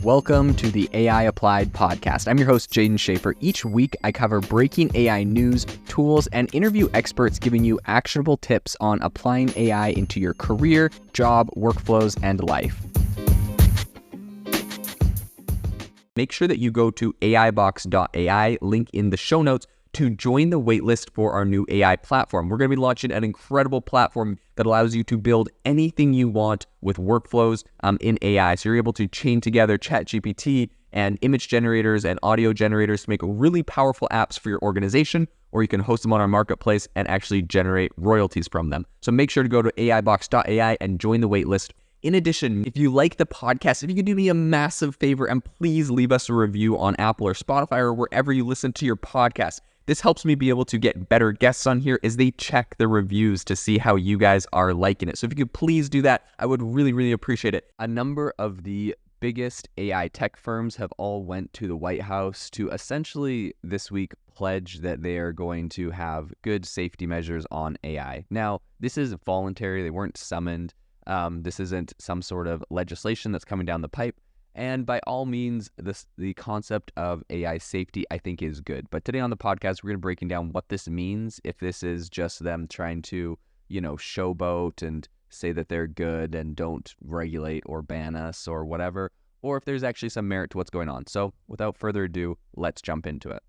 Welcome to the AI Applied podcast. I'm your host, Jaden Schaefer. Each week, I cover breaking AI news, tools, and interview experts giving you actionable tips on applying AI into your career, job, workflows, and life. Make sure that you go to aibox.ai, link in the show notes, to join the waitlist for our new AI platform. We're going to be launching an incredible platform that allows you to build anything you want with workflows in AI. So you're able to chain together ChatGPT and image generators and audio generators to make really powerful apps for your organization, or you can host them on our marketplace and actually generate royalties from them. So make sure to go to aibox.ai and join the waitlist. In addition, if you like the podcast, if you could do me a massive favor and please leave us a review on Apple or Spotify or wherever you listen to your podcast. This helps me be able to get better guests on here as they check the reviews to see how you guys are liking it. So if you could please do that, I would really appreciate it. A number of the biggest AI tech firms have all went to the White House to essentially this week pledge that they are going to have good safety measures on AI. Now, this is voluntary. They weren't summoned. This isn't some sort of legislation that's coming down the pipe. And by all means, the concept of AI safety, I think, is good. But today on the podcast, we're going to be breaking down what this means, if this is just them trying to, showboat and say that they're good and don't regulate or ban us or whatever, or if there's actually some merit to what's going on. So without further ado, let's jump into it.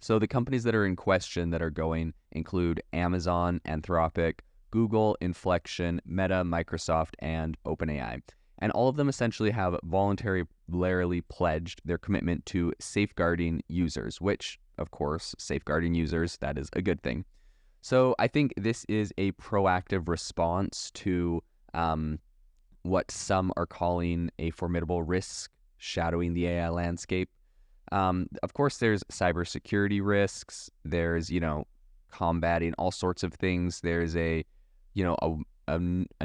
So the companies that are in question that are going include Amazon, Anthropic, Google, Inflection, Meta, Microsoft, and OpenAI. And all of them essentially have voluntarily pledged their commitment to safeguarding users, which, of course, safeguarding users, that is a good thing. So I think this is a proactive response to what some are calling a formidable risk shadowing the AI landscape. Of course, there's cybersecurity risks. There's, combating all sorts of things. There's a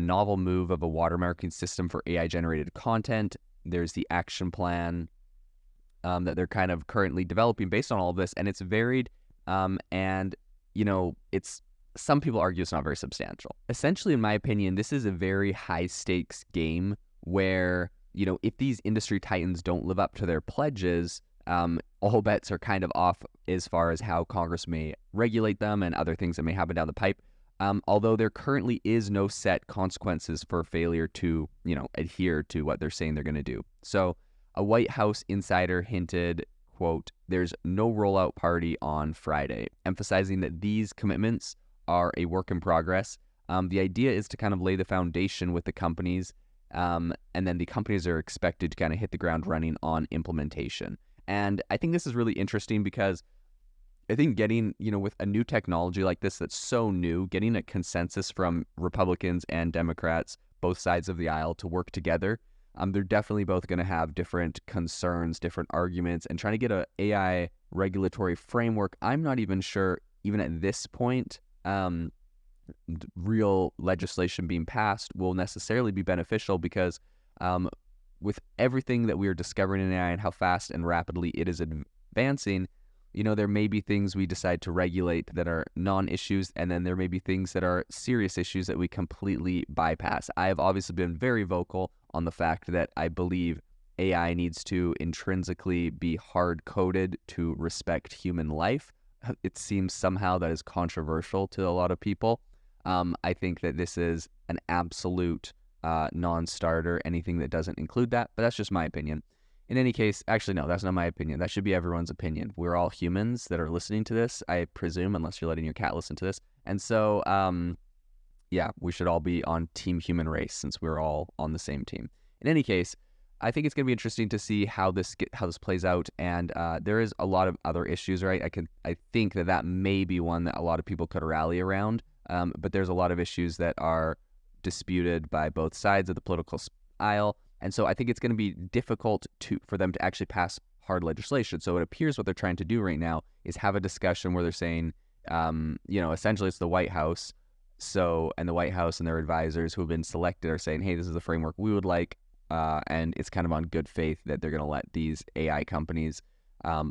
novel move of a watermarking system for AI-generated content. There's the action plan that they're kind of currently developing based on all of this, and it's varied. It's some people argue it's not very substantial. Essentially, in my opinion, this is a very high-stakes game where, if these industry titans don't live up to their pledges, all bets are kind of off as far as how Congress may regulate them and other things that may happen down the pipe. Although there currently is no set consequences for failure to, adhere to what they're saying they're going to do. So a White House insider hinted, quote, "There's no rollout party on Friday," emphasizing that these commitments are a work in progress. The idea is to kind of lay the foundation with the companies, and then the companies are expected to kind of hit the ground running on implementation. And I think this is really interesting because I think getting, with a new technology like this that's so new, getting a consensus from Republicans and Democrats, both sides of the aisle, to work together, they're definitely both going to have different concerns, different arguments, and trying to get a AI regulatory framework. I'm not even sure, even at this point, real legislation being passed will necessarily be beneficial because with everything that we are discovering in AI and how fast and rapidly it is advancing, there may be things we decide to regulate that are non-issues, and then there may be things that are serious issues that we completely bypass. I have obviously been very vocal on the fact that I believe AI needs to intrinsically be hard-coded to respect human life. It seems somehow that is controversial to a lot of people. I think that this is an absolute non-starter, anything that doesn't include that, but that's just my opinion. In any case, actually, no, that's not my opinion. That should be everyone's opinion. We're all humans that are listening to this, I presume, unless you're letting your cat listen to this. And so, we should all be on Team Human Race since we're all on the same team. In any case, I think it's going to be interesting to see how this plays out. And there is a lot of other issues, right? I think that may be one that a lot of people could rally around. But there's a lot of issues that are disputed by both sides of the political aisle. And so I think it's going to be difficult for them to actually pass hard legislation. So it appears what they're trying to do right now is have a discussion where they're saying, essentially it's the White House. And the White House and their advisors who have been selected are saying, hey, this is the framework we would like. And it's kind of on good faith that they're going to let these AI companies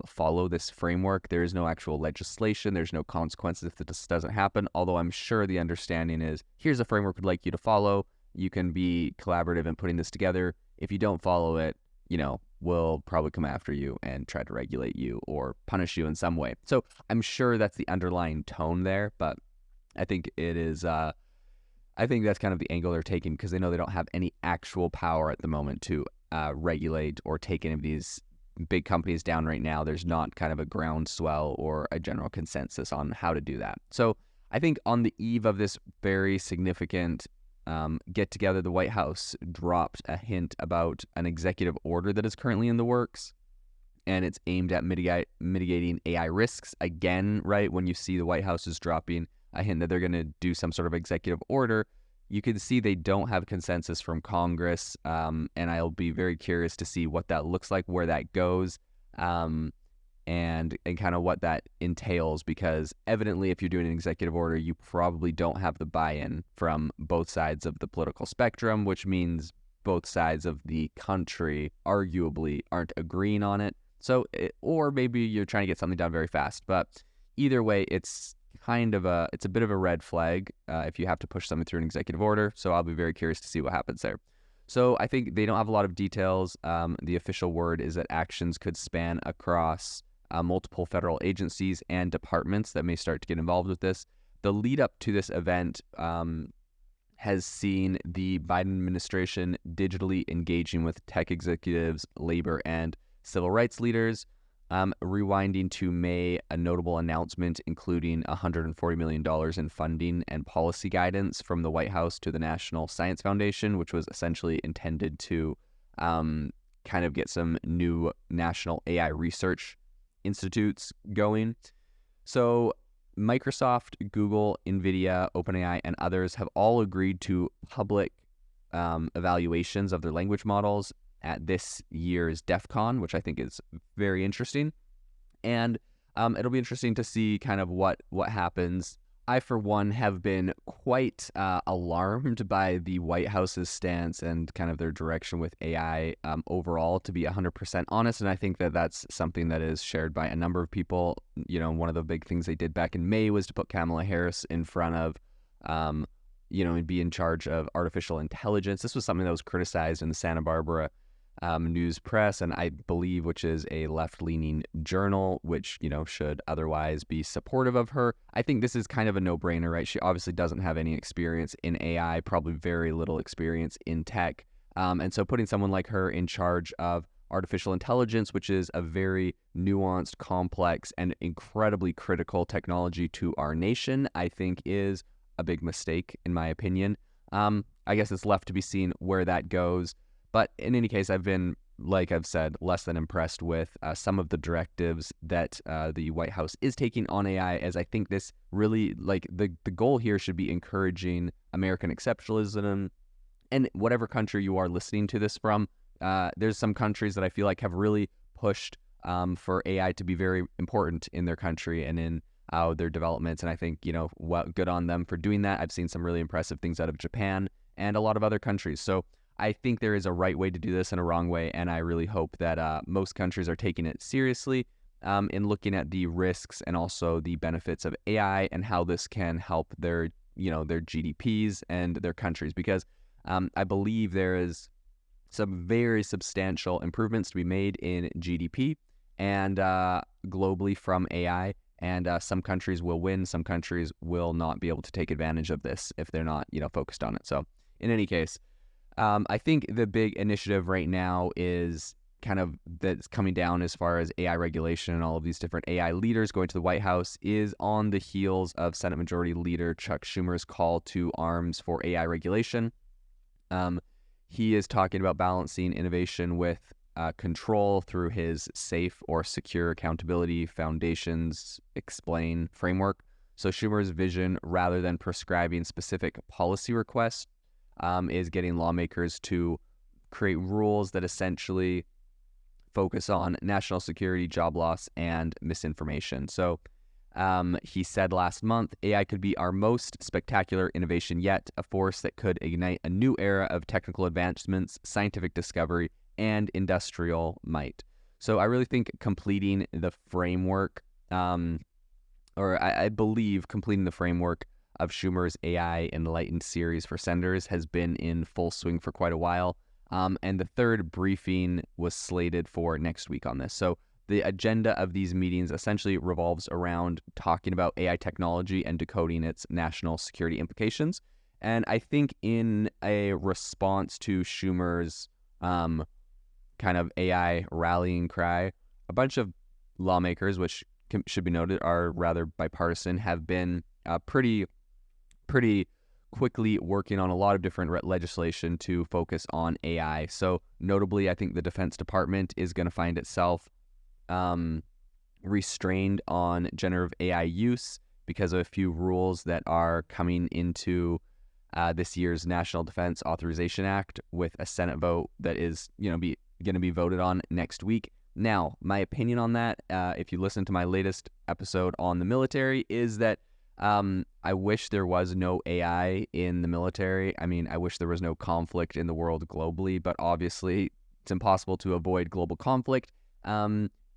follow this framework. There is no actual legislation. There's no consequences if this doesn't happen. Although I'm sure the understanding is, here's a framework we'd like you to follow. You can be collaborative in putting this together. If you don't follow it, will probably come after you and try to regulate you or punish you in some way. So I'm sure that's the underlying tone there, but I think it is, I think that's kind of the angle they're taking because they know they don't have any actual power at the moment to regulate or take any of these big companies down right now. There's not kind of a groundswell or a general consensus on how to do that. So I think on the eve of this very significant get together, the White House dropped a hint about an executive order that is currently in the works, and it's aimed at mitigating AI risks. Again, right, when you see the White House is dropping a hint that they're going to do some sort of executive order, you can see they don't have consensus from Congress, and I'll be very curious to see what that looks like, where that goes, and kind of what that entails, because evidently if you're doing an executive order, you probably don't have the buy-in from both sides of the political spectrum, which means both sides of the country arguably aren't agreeing on it. So, or maybe you're trying to get something done very fast, but either way, it's a bit of a red flag if you have to push something through an executive order. So I'll be very curious to see what happens there. So I think they don't have a lot of details. The official word is that actions could span across multiple federal agencies and departments that may start to get involved with this. The lead up to this event has seen the Biden administration digitally engaging with tech executives, labor and civil rights leaders. Rewinding to May, a notable announcement including $140 million in funding and policy guidance from the White House to the National Science Foundation, which was essentially intended to kind of get some new national AI research institutes going. So Microsoft, Google, NVIDIA, OpenAI, and others have all agreed to public evaluations of their language models at this year's DEF CON, which I think is very interesting. And it'll be interesting to see kind of what happens. I, for one, have been quite alarmed by the White House's stance and kind of their direction with AI overall, to be 100% honest. And I think that that's something that is shared by a number of people. You know, one of the big things they did back in May was to put Kamala Harris in front of, and be in charge of artificial intelligence. This was something that was criticized in the Santa Barbara News Press, and I believe, which is a left-leaning journal, which, should otherwise be supportive of her. I think this is kind of a no-brainer, right? She obviously doesn't have any experience in AI, probably very little experience in tech. And so putting someone like her in charge of artificial intelligence, which is a very nuanced, complex, and incredibly critical technology to our nation, I think is a big mistake, in my opinion. I guess it's left to be seen where that goes. But in any case, I've been, like I've said, less than impressed with some of the directives that the White House is taking on AI, as I think this really, the goal here should be encouraging American exceptionalism. And whatever country you are listening to this from, there's some countries that I feel like have really pushed for AI to be very important in their country and in their developments. And I think, good on them for doing that. I've seen some really impressive things out of Japan and a lot of other countries. So I think there is a right way to do this and a wrong way, and I really hope that most countries are taking it seriously in looking at the risks and also the benefits of AI and how this can help their GDPs and their countries, because I believe there is some very substantial improvements to be made in GDP and globally from AI, and some countries will win, some countries will not be able to take advantage of this if they're not, focused on it. So in any case, I think the big initiative right now is kind of that's coming down as far as AI regulation and all of these different AI leaders going to the White House is on the heels of Senate Majority Leader Chuck Schumer's call to arms for AI regulation. He is talking about balancing innovation with control through his Safe or Secure Accountability Foundation's Explain framework. So Schumer's vision, rather than prescribing specific policy requests, is getting lawmakers to create rules that essentially focus on national security, job loss, and misinformation. So he said last month, AI could be our most spectacular innovation yet, a force that could ignite a new era of technical advancements, scientific discovery, and industrial might. So I really think completing the framework, I believe completing the framework of Schumer's AI Enlightened series for senators has been in full swing for quite a while. And the third briefing was slated for next week on this. So the agenda of these meetings essentially revolves around talking about AI technology and decoding its national security implications. And I think in a response to Schumer's kind of AI rallying cry, a bunch of lawmakers, which should be noted are rather bipartisan, have been pretty quickly working on a lot of different legislation to focus on AI. So notably, I think the Defense Department is going to find itself restrained on generative AI use because of a few rules that are coming into this year's National Defense Authorization Act with a Senate vote that is going to be voted on next week. Now, my opinion on that, if you listen to my latest episode on the military, is that I wish there was no AI in the military. I mean, I wish there was no conflict in the world globally, but obviously it's impossible to avoid global conflict.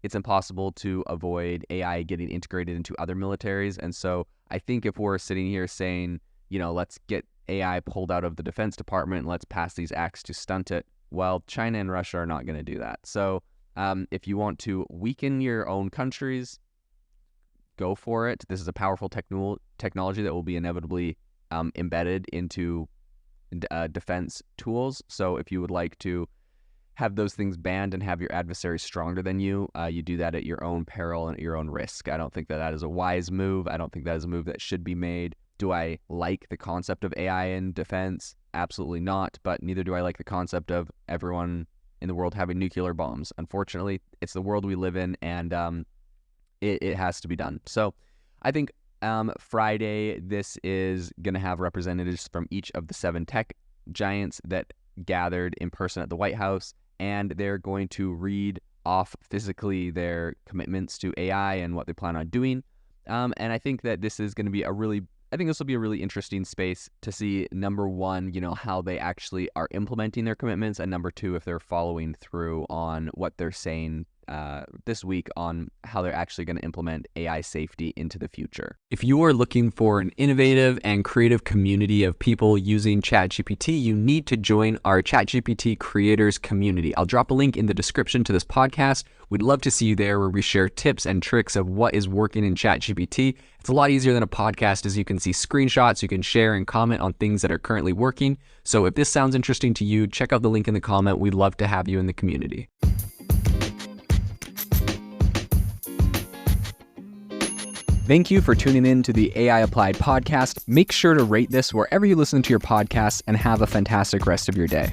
It's impossible to avoid AI getting integrated into other militaries. And so I think if we're sitting here saying, let's get AI pulled out of the Defense Department, let's pass these acts to stunt it, well, China and Russia are not going to do that. So if you want to weaken your own countries, go for it. This is a powerful technology that will be inevitably embedded into defense tools. So if you would like to have those things banned and have your adversary stronger than you, you do that at your own peril and at your own risk. I don't think that is a wise move. I don't think that is a move that should be made. Do I like the concept of AI in defense? Absolutely not. But neither do I like the concept of everyone in the world having nuclear bombs. Unfortunately, it's the world we live in, and it has to be done. So I think Friday, this is going to have representatives from each of the 7 tech giants that gathered in person at the White House, and they're going to read off physically their commitments to AI and what they plan on doing. And I think that this is going to be this will be a really interesting space to see, number one, how they actually are implementing their commitments, and number two, if they're following through on what they're saying this week on how they're actually going to implement AI safety into the future. If you are looking for an innovative and creative community of people using ChatGPT, you need to join our ChatGPT creators community. I'll drop a link in the description to this podcast. We'd love to see you there, where we share tips and tricks of what is working in ChatGPT. It's a lot easier than a podcast, as you can see screenshots, you can share and comment on things that are currently working. So if this sounds interesting to you, check out the link in the comment. We'd love to have you in the community. Thank you for tuning in to the AI Applied podcast. Make sure to rate this wherever you listen to your podcasts, and have a fantastic rest of your day.